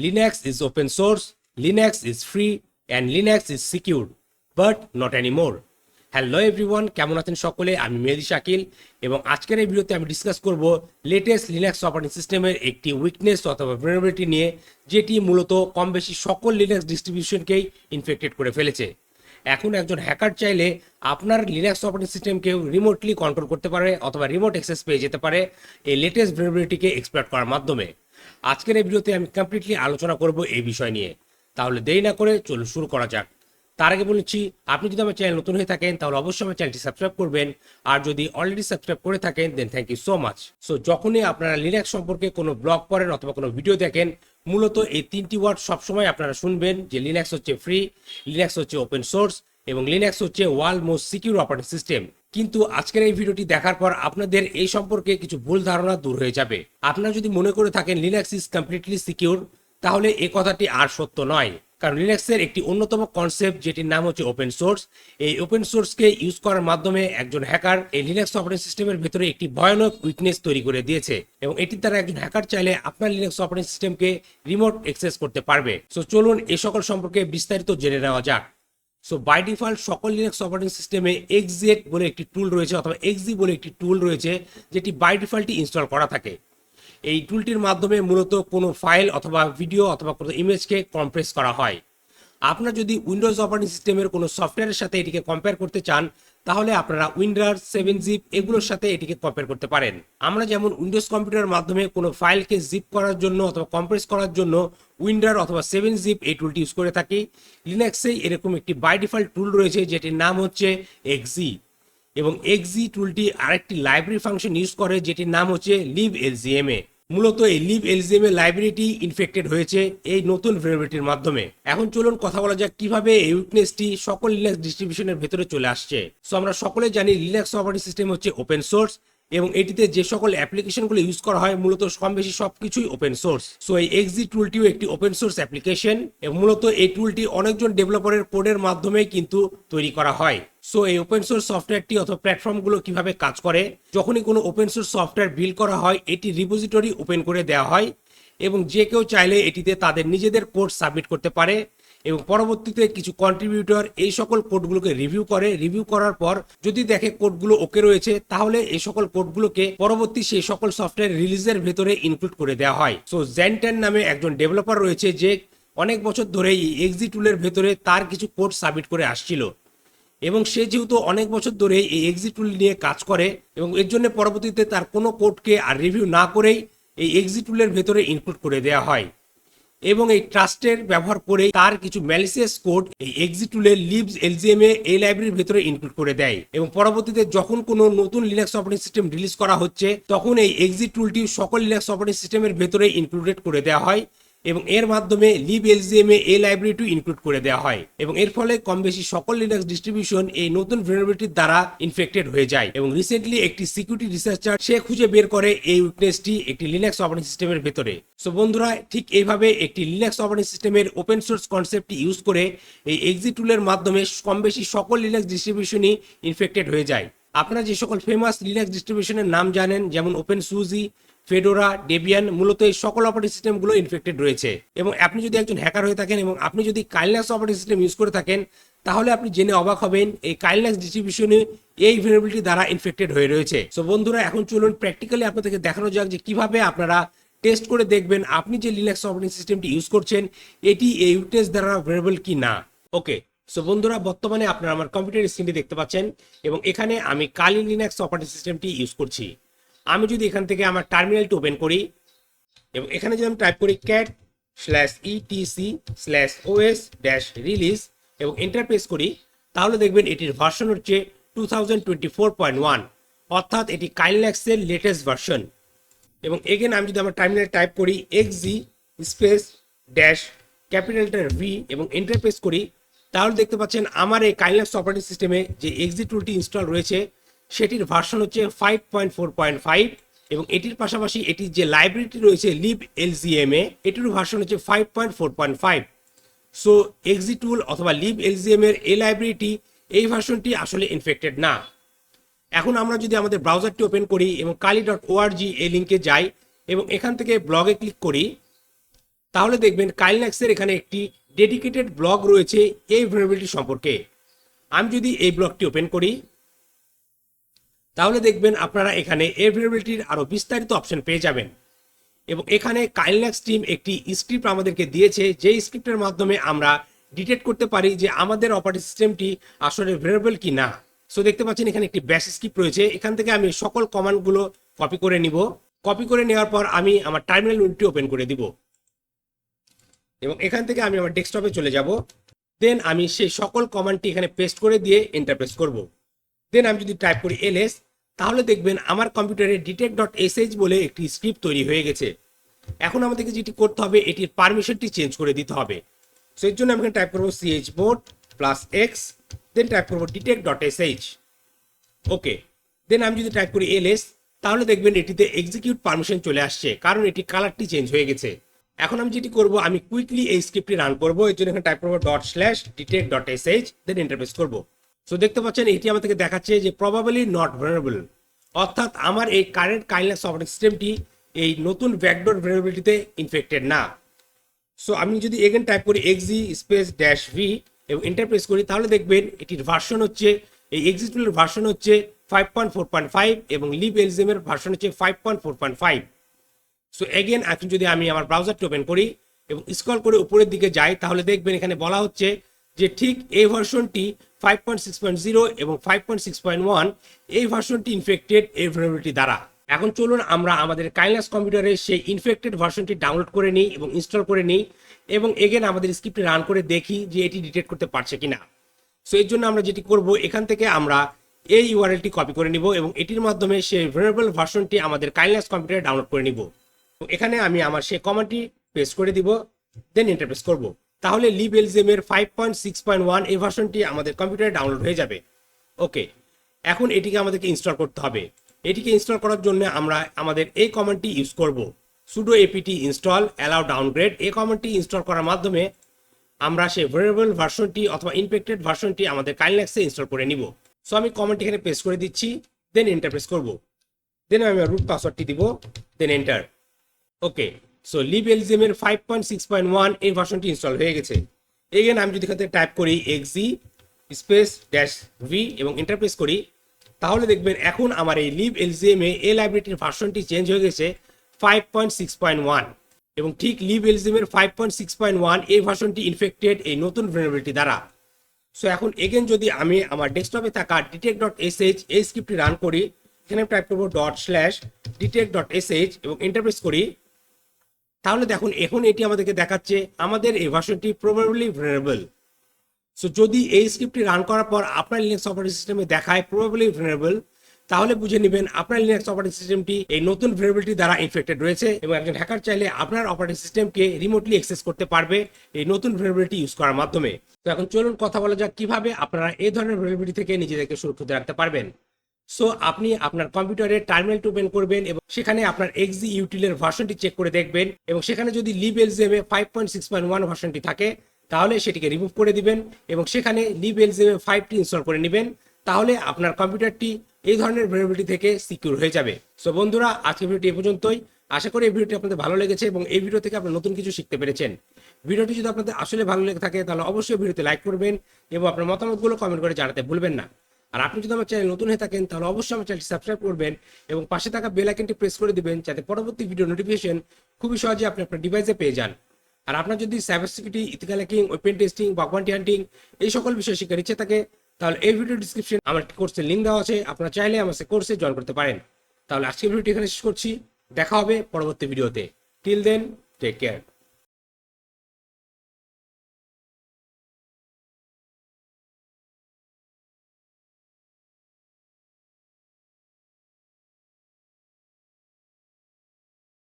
Linux is open source, Linux is free, and Linux is secure, but not anymore. Hello everyone, কেমন আছেন সকলে? আমি mehedishakeel এবং আজকের এই ভিডিওতে আমি ডিসকাস করব লেটেস্ট লিনাক্স অপারেটিং সিস্টেমের একটি উইকনেস অথবা vulnerability নিয়ে, যেটি মূলত কম বেশি সকল লিনাক্স ডিস্ট্রিবিউশনকেই ইনফেক্টেড করে ফেলেছে। এখন একজন হ্যাকার চাইলে আপনার লিনাক্স অপারেটিং সিস্টেমকেও রিমোটলি কন্ট্রোল করতে পারে অথবা রিমোট অ্যাক্সেস পেয়ে যেতে পারে এই লেটেস্ট vulnerabilityকে এক্সপ্লয়েট করার মাধ্যমে। আজকের এই ভিডিওতে আমি কমপ্লিটলি আলোচনা করব এই বিষয় নিয়ে। তাহলে দেরি না করে চলুন শুরু করা যাক। তার আগে বলেছি, আপনি যদি আমার চ্যানেল নতুন হয়ে থাকেন তাহলে অবশ্যই আমার চ্যানেলটি সাবস্ক্রাইব করবেন, আর যদি অলরেডি সাবস্ক্রাইব করে থাকেন then thank you so much. So যখনই আপনারা লিনাক্স সম্পর্কে কোনো ব্লগ পড়েন অথবা কোনো ভিডিও দেখেন, মূলত এই তিনটি ওয়ার্ড সবসময় আপনারা শুনবেন যে লিনাক্স হচ্ছে ফ্রি, লিনাক্স হচ্ছে ওপেন সোর্স এবং লিনাক্স হচ্ছে world most secure operating system. কিন্তু আজকের এই ভিডিওটি দেখার পর আপনাদের এই সম্পর্কে কিছু ভুল ধারণা দূর হয়ে যাবে। আপনারা যদি মনে করে থাকেন লিনাক্স ইজ কমপ্লিটলি সিকিউর, তাহলে এই কথাটি আর সত্য নয়। কারণ লিনাক্সের একটি অন্যতম কনসেপ্ট যেটির নাম হচ্ছে ওপেন সোর্স, এই ওপেন সোর্সকে ইউজ করার মাধ্যমে একজন হ্যাকার এই লিনাক্স অপারেটিং সিস্টেমের ভেতরে একটি ভয়ানক উইকনেস তৈরি করে দিয়েছে এবং এটির দ্বারা একজন হ্যাকার চাইলে আপনার লিনাক্স অপারেটিং সিস্টেমকে রিমোট অ্যাক্সেস করতে পারবে। সো চলুন এই সকল সম্পর্কে বিস্তারিত জেনে নেওয়া যাক। সো বাই ডিফল্ট সকল লিনাক্স অপারেটিং সিস্টেমে XZ বলে একটি টুল রয়েছে অথবা XZ বলে একটি টুল রয়েছে, যেটি বাই ডিফল্টই ইনস্টল করা থাকে। এই টুলটির মাধ্যমে মূলত কোনো ফাইল অথবা ভিডিও অথবা কোনো ইমেজকে কম্প্রেস করা হয়। আপনারা যদি উইন্ডোজ অপারেটিং সিস্টেমের কোনো সফটওয়্যারের সাথে এটিকে কম্পেয়ার করতে চান, তাহলে আপনারা উইন্ডার 7-জিপ এগুলোর সাথে এটিকে কম্পেয়ার করতে পারেন। আমরা যেমন উইন্ডোজ কম্পিউটারের মাধ্যমে কোনো ফাইলকে জিপ করার জন্য অথবা কম্প্রেস করার জন্য উইন্ডার অথবা 7-জিপ এই টুলটি ইউজ করে থাকি, লিনাক্সেই এরকম একটি বাই ডিফল্ট টুল রয়েছে যেটির নাম হচ্ছে XZ। এবং XZ টুলটি আরেকটি লাইব্রেরি ফাংশন ইউজ করে যেটির নাম হচ্ছে liblzma। মূলত এই liblzma লাইব্রেরিটি ইনফেক্টেড হয়েছে এই নতুন vulnerabilityর মাধ্যমে। এখন চলুন কথা বলা যাক কিভাবে এই উইকনেসটি সকল লিনাক্স ডিস্ট্রিবিউশনের ভেতরে চলে আসছে। সো আমরা সকলে জানি লিনাক্স অপারেটিং সিস্টেম হচ্ছে ওপেন সোর্স এবং এটিতে যে সকল অ্যাপ্লিকেশনগুলো ইউজ করা হয় মূলত কম বেশি সবকিছুই ওপেন সোর্স। সো এই XZ টুলটিও একটি ওপেন সোর্স অ্যাপ্লিকেশন এবং মূলত এই টুলটি অনেকজন ডেভেলপারের কোডের মাধ্যমে কিন্তু তৈরি করা হয়। সো এই ওপেন সোর্স সফটওয়্যারটি অথবা প্ল্যাটফর্মগুলো কিভাবে কাজ করে, যখনই কোনো ওপেন সোর্স সফটওয়্যার বিল্ড করা হয় এটি রিপোজিটরি ওপেন করে দেওয়া হয় এবং যে কেউ চাইলে এটিতে তাদের নিজেদের কোড সাবমিট করতে পারে এবং পরবর্তীতে কিছু কন্ট্রিবিউটর এই সকল কোডগুলোকে রিভিউ করে। রিভিউ করার পর যদি দেখে কোডগুলো ওকে রয়েছে, তাহলে এই সকল কোডগুলোকে পরবর্তী সেই সকল সফটওয়্যার রিলিজের ভেতরে ইনক্লুড করে দেওয়া হয়। সো জ্যান্টান নামে একজন ডেভেলপার রয়েছে যে অনেক বছর ধরে এই XZ টুলের ভেতরে তার কিছু কোড সাবমিট করে আসছিল এবং সে যেহেতু অনেক বছর ধরে এই XZ টুল নিয়ে কাজ করে এবং এর জন্য পরবর্তীতে তার কোনো কোডকে আর রিভিউ না করেই এই XZ টুলের ভেতরে ইনক্লুড করে দেওয়া হয় এবং এই ট্রাস্টের ব্যবহার করে তার কিছু ম্যালিসিয়াস কোড এই XZ টুলের liblzma এই লাইব্রেরির ভেতরে ইনক্লুড করে দেয় এবং পরবর্তীতে যখন কোনো নতুন লিনাক্স অপারেটিং সিস্টেম রিলিজ করা হচ্ছে, তখন এই XZ টুলটি সকল লিনাক্স অপারেটিং সিস্টেমের ভেতরে ইনক্লুডেড করে দেওয়া হয় এবং এর মাধ্যমে liblzma এই লাইব্রেরিটি ইনক্লুড করে দেওয়া হয় এবং এর ফলে কম বেশি সকল লিনাক্স ডিস্ট্রিবিউশন এই নতুন vulnerabilityর দ্বারা ইনফেক্টেড হয়ে যায়। এবং রিসেন্টলি একটি সিকিউরিটি রিসার্চার সে খুঁজে বের করে এই উইকনেসটি একটি লিনাক্স অপারেটিং সিস্টেমের ভেতরে। সো বন্ধুরা, ঠিক এইভাবে একটি লিনাক্স অপারেটিং সিস্টেমের ওপেন সোর্স কনসেপ্টটি ইউজ করে এই XZ টুলের মাধ্যমে কম বেশি সকল লিনাক্স ডিস্ট্রিবিউশনই ইনফেক্টেড হয়ে যায়। আপনারা যে সকল ফেমাস লিনাক্স ডিস্ট্রিবিউশনের নাম জানেন, যেমন OpenSUSE, ফেডোরা, ডেবিয়ান, মূলত এই সকল অপারেটিং সিস্টেমগুলো ইনফেক্টেড রয়েছে। এবং আপনি যদি একজন হ্যাকার হয়ে থাকেন এবং আপনি যদি কাইলিনাক্স অপারেটিং সিস্টেম ইউজ করে থাকেন, তাহলে আপনি জেনে অবাক হবেন এই কাইলিনাক্স ডিস্ট্রিবিউশনে এই vulnerability দ্বারা ইনফেক্টেড হয়ে রয়েছে। সো বন্ধুরা, এখন চলুন প্র্যাকটিক্যালি আপনাদেরকে দেখানো যাক যে কিভাবে আপনারা টেস্ট করে দেখবেন আপনি যে লিনাক্স অপারেটিং সিস্টেমটি ইউজ করছেন এটি এই উইকনেস দ্বারা vulnerable কি না। ওকে, সো বন্ধুরা, বর্তমানে আপনারা আমার কম্পিউটার স্ক্রিনটি দেখতে পাচ্ছেন এবং এখানে আমি কালি লিনাক্স অপারেটিং সিস্টেমটি ইউজ করছি। আমি যদি এখান থেকে আমার টার্মিনালটি ওপেন করি এবং এখানে যদি আমি টাইপ করি cat/etc/os-release এবং এন্টার প্রেস করি, তাহলে দেখবেন এটির ভার্সন হচ্ছে 2024.1, অর্থাৎ এটি কাইলিনাক্সের লেটেস্ট ভার্সন। এবং এগেন আমি যদি আমার টার্মিনাল টাইপ করি XZ space dash capital V এবং এন্টার প্রেস করি, তাহলে দেখতে পাচ্ছেন আমার এই কাইলিনাক্স অপারেটিং সিস্টেমে যে XZ টুলটি ইনস্টল রয়েছে সেটির ভার্সন হচ্ছে 5.4.5 এবং এটির পাশাপাশি এটির যে লাইব্রেরিটি রয়েছে liblzma এটির ভার্সন হচ্ছে 5.4.5। সো XZ টুল অথবা liblzma এর এই লাইব্রেরিটি এই ভার্সনটি আসলে ইনফেক্টেড না। এখন আমরা যদি আমাদের ব্রাউজারটি ওপেন করি এবং kali.org এই লিঙ্কে যাই এবং এখান থেকে ব্লগে ক্লিক করি, তাহলে দেখবেন কাইলিনাক্সের এখানে একটি ডেডিকেটেড ব্লগ রয়েছে এই vulnerability সম্পর্কে। আমি যদি এই ব্লগটি ওপেন করি তাহলে দেখবেন আপনারা এখানে এই vulnerabilityর আরো বিস্তারিত অপশন পেয়ে যাবেন এবং এখানে কাইলিনাক্স টিম একটি স্ক্রিপ্ট আমাদেরকে দিয়েছে, যে স্ক্রিপ্টের মাধ্যমে আমরা ডিটেক্ট করতে পারি যে আমাদের অপারেটিং সিস্টেমটি আসলে vulnerable কি না। সো দেখতে পাচ্ছেন এখানে একটি ব্যাশ স্ক্রিপ্ট রয়েছে। এখান থেকে আমি সকল কমান্ডগুলো কপি করে নিব। কপি করে নেওয়ার পর আমি আমার টার্মিনাল উইন্ডোটি ওপেন করে দিব এবং এখান থেকে আমি আমার ডেস্কটপে চলে যাব। দেন আমি সেই সকল কমান্ডটি এখানে পেস্ট করে দিয়ে এন্টার প্রেস করব। দেন আমি যদি টাইপ করি ls, তাহলে দেখবেন আমার কম্পিউটারে detect.sh বলে একটি স্ক্রিপ্ট তৈরি হয়ে গেছে। এখন আমাদেরকে যেটি করতে হবে, এটির পারমিশনটি চেঞ্জ করে দিতে হবে। সো এর জন্য আমি এখানে টাইপ করব chmod +x, দেন টাইপ করব detect.sh। ওকে, দেন আমি যদি টাইপ করি ls, তাহলে দেখবেন এটিতে এক্সিকিউট পারমিশন চলে আসছে, কারণ এটি কালারটি চেঞ্জ হয়ে গেছে। এখন আমি যেটি করব, আমি কুইকলি এই স্ক্রিপ্টটি রান করব। এর জন্য এখানে টাইপ করব ./detect.sh, দেন এন্টার প্রেস করব। সো দেখতে পাচ্ছেন এটি আমাদেরকে দেখাচ্ছে যে প্রবাবলি নট vulnerable, অর্থাৎ আমার এই কারেন্ট কাইলিনাক্স অপারেটিং সিস্টেমটি এই নতুন ব্যাকডোর vulnerabilityতে ইনফেক্টেড না। সো আমি যদি এগেন টাইপ করি xz-v এবং এন্টার প্রেস করি, তাহলে দেখবেন এটির ভার্সন হচ্ছে, এই XZ Utils ভার্সন হচ্ছে 5.4.5 এবং liblzma এর ভার্সন হচ্ছে 5.4.5। সো এগেন এখন যদি আমি আমার ব্রাউজারটি ওপেন করি এবং স্ক্রল করে উপরের দিকে যাই, তাহলে দেখবেন এখানে বলা হচ্ছে যে ঠিক এই ভার্সনটি 5.6.0 এবং 5.6.1 এই ভার্সনটি ইনফেক্টেড এই vulnerability দ্বারা। এখন চলুন আমরা আমাদের কাইলিনাক্স কম্পিউটারে সেই ইনফেক্টেড ভার্সনটি ডাউনলোড করে নিই এবং ইনস্টল করে নিই এবং এগেন আমাদের স্ক্রিপ্টে রান করে দেখি যে এটি ডিটেক্ট করতে পারছে কিনা। সো এর জন্য আমরা যেটি করব, এখান থেকে আমরা এই ইউআরএলটি কপি করে নিব এবং এটির মাধ্যমে সেই vulnerable ভার্সনটি আমাদের কাইলিনাক্স কম্পিউটারে ডাউনলোড করে নিব। এখানে আমি আমার সেই কমান্ডটি পেস্ট করে দিব, দেন এন্টার প্রেস করব। তাহলে liblzma এর 5.6.1 এই ভার্সনটি আমাদের কম্পিউটারে ডাউনলোড হয়ে যাবে। ওকে, এখন এটিকে আমাদেরকে ইনস্টল করতে হবে। এটিকে ইনস্টল করার জন্য আমরা আমাদের এই কমান্ডটি ইউজ করব, sudo apt install allow downgrade। এই কমান্ডটি ইনস্টল করার মাধ্যমে আমরা সেই vulnerable ভার্সনটি অথবা ইনফেক্টেড ভার্সনটি আমাদের কাইলিনাক্সে ইনস্টল করে নিব। সো আমি কমান্ডটি এখানে পেস্ট করে দিচ্ছি, দেন এন্টার প্রেস করব। দেন আমি রুট পাসওয়ার্ডটি দিব, দেন এন্টার। ওকে, সো liblzma এর 5.6.1 এই ভার্সনটি ইনস্টল হয়ে গেছে। এগেন আমি যদি এখানে টাইপ করি xz-v এবং এন্টার প্রেস করি, তাহলে দেখবেন এখন আমার এই liblzma এই লাইব্রেরিটির ভার্সনটি চেঞ্জ হয়ে গেছে 5.6.1 এবং ঠিক liblzma এর 5.6.1 এই ভার্সনটি ইনফেক্টেড এই নতুন vulnerability দ্বারা। সো এখন এগেন যদি আমি আমার ডেস্কটপে থাকা detect.sh এই স্ক্রিপ্টটি রান করি, এখানে টাইপ করব ./detect.sh এবং এন্টার প্রেস করি, তাহলে দেখুন এখন এটি আমাদেরকে দেখাচ্ছে আমাদের এই ভার্সনটি প্রবাবলি vulnerable। সো যদি এই স্ক্রিপ্টটি রান করার পর আপনার লিনাক্স অপারেটিং সিস্টেমে দেখায় প্রবাবলি vulnerable, তাহলে বুঝে নেবেন আপনার লিনাক্স অপারেটিং সিস্টেমটি এই নতুন vulnerability দ্বারা ইনফেক্টেড রয়েছে এবং একজন হ্যাকার চাইলে আপনার অপারেটিং সিস্টেমকে রিমোটলি অ্যাক্সেস করতে পারবে এই নতুন vulnerability ইউজ করার মাধ্যমে। তো এখন চলুন কথা বলা যাক কিভাবে আপনারা এই ধরনের vulnerability থেকে নিজেদেরকে সুরক্ষিত রাখতে পারবেন। সো আপনি আপনার কম্পিউটারে টার্মিনালটি ওপেন করবেন এবং সেখানে আপনার XZ Utils এর ভার্সনটি চেক করে দেখবেন এবং সেখানে যদি liblzma 5.6.1 ভার্সনটি থাকে তাহলে সেটিকে রিমুভ করে দিবেন এবং সেখানে liblzma 5টি ইনস্টল করে নেবেন। তাহলে আপনার কম্পিউটারটি এই ধরনের vulnerability থেকে সিকিউর হয়ে যাবে। সো বন্ধুরা, আজকের ভিডিওটি এই পর্যন্তই। আশা করি এই ভিডিওটি আপনাদের ভালো লেগেছে এবং এই ভিডিও থেকে আপনারা নতুন কিছু শিখতে পেরেছেন। ভিডিওটি যদি আপনাদের আসলে ভালো লেগে থাকে তাহলে অবশ্যই ভিডিওতে লাইক করবেন এবং আপনার মতামতগুলো কমেন্ট করে জানাতে ভুলবেন না। আর আপনি যদি আমার চ্যানেল নতুন হয়ে থাকেন তাহলে অবশ্যই আমার চ্যানেলটি সাবস্ক্রাইব করবেন এবং পাশে থাকা বেল আইকনটি প্রেস করে দিবেন যাতে পরবর্তী ভিডিও নোটিফিকেশন খুবই সহজে আপনি আপনার ডিভাইসে পেয়ে যান। আর আপনার যদি cyber security, ethical hacking, open testing, bug bounty hunting এই সকল বিষয়ে শেখার ইচ্ছে থাকে তাহলে এই ভিডিও ডিসক্রিপশন আমার কোর্সের লিঙ্ক দেওয়া আছে, আপনারা চাইলে আমার কোর্সে জয়েন করতে পারেন। তাহলে আজকের ভিডিওটি এখানে শেষ করছি, দেখা হবে পরবর্তী ভিডিওতে। Till then, take care.